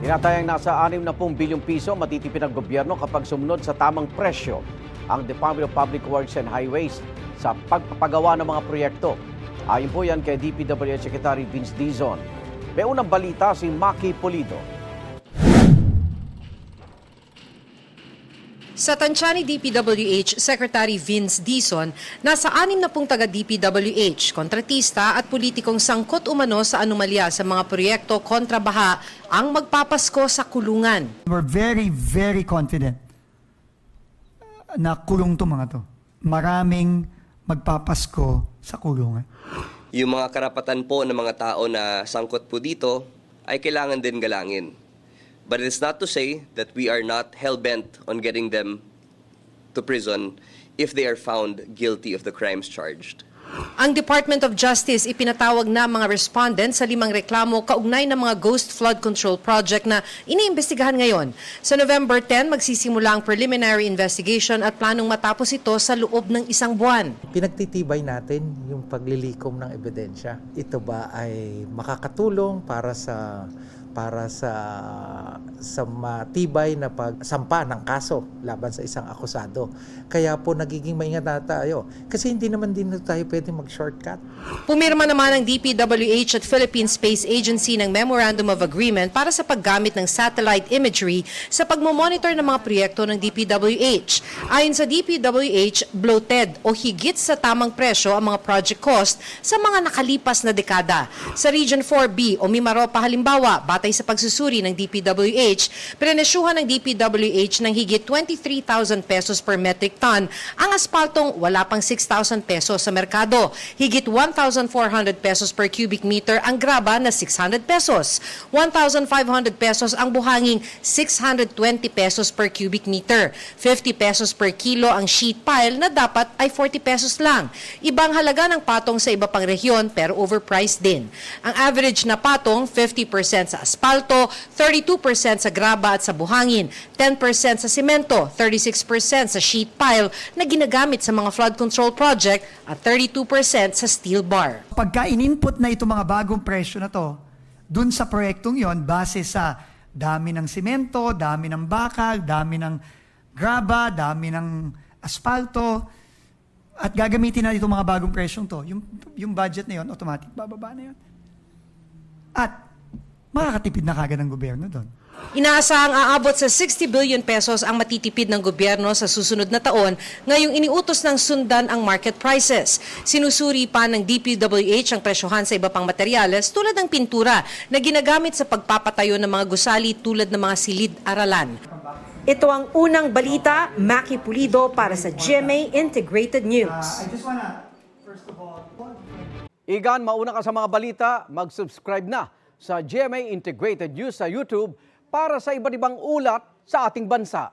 Tinatayang nasa 60 bilyong piso matitipid ng gobyerno kapag sumunod sa tamang presyo ang Department of Public Works and Highways sa pagpapagawa ng mga proyekto. Ayon po yan kay DPWH Secretary Vince Dizon. May unang balita si Maki Pulido. Sa tansya ni DPWH Secretary Vince Dizon, nasa 60 taga-DPWH, kontratista at politikong sangkot umano sa anomalya sa mga proyekto kontra baha ang magpapasko sa kulungan. We're very, very confident na kulong to mga to. Maraming magpapasko sa kulungan. Yung mga karapatan po ng mga tao na sangkot po dito ay kailangan din galangin. But it's not to say that we are not hell-bent on getting them to prison if they are found guilty of the crimes charged. Ang Department of Justice ipinatawag na mga respondent sa 5 reklamo kaugnay ng mga ghost flood control project na iniimbestigahan ngayon. Sa November 10, magsisimula ang preliminary investigation at planong matapos ito sa loob ng 1 buwan. Pinagtitibay natin yung paglilikom ng ebidensya. Ito ba ay makakatulong para sa matibay na pagsampa ng kaso laban sa isang akusado. Kaya po nagiging maingat na tayo. Kasi hindi naman din tayo pwede mag-shortcut. Pumirma naman ang DPWH at Philippine Space Agency ng Memorandum of Agreement para sa paggamit ng satellite imagery sa pagmomonitor ng mga proyekto ng DPWH. Ayon sa DPWH, bloated o higit sa tamang presyo ang mga project cost sa mga nakalipas na dekada. Sa Region 4B o Mimaropa halimbawa, batay sa pagsusuri ng DPWH, prenesyuhan ng DPWH ng higit 23,000 pesos per metric ton ang aspaltong wala pang 6,000 pesos sa merkado. Higit 1,400 pesos per cubic meter ang graba na 600 pesos. 1,500 pesos ang buhanging 620 pesos per cubic meter. 50 pesos per kilo ang sheet pile na dapat ay 40 pesos lang. Ibang halaga ng patong sa iba pang rehiyon pero overpriced din. Ang average na patong 50% sa asfalto, 32% sa graba at sa buhangin, 10% sa simento, 36% sa sheet pile na ginagamit sa mga flood control project at 32% sa steel bar. Pagka in-input na itong mga bagong presyo na to, dun sa proyektong yon base sa dami ng simento, dami ng bakal, dami ng graba, dami ng asfalto, at gagamitin na itong mga bagong presyong to, yung budget na yon automatic bababa na yon. At makakatipid na kagad ng gobyerno doon. Inaasahang aabot sa 60 billion pesos ang matitipid ng gobyerno sa susunod na taon ngayong iniutos ng sundan ang market prices. Sinusuri pa ng DPWH ang presyohan sa iba pang materyales tulad ng pintura na ginagamit sa pagpapatayo ng mga gusali tulad ng mga silid-aralan. Ito ang unang balita, Maki Pulido para sa GMA Integrated News. Igan, mauna ka sa mga balita, mag-subscribe na sa GMA Integrated News sa YouTube para sa iba't ibang ulat sa ating bansa.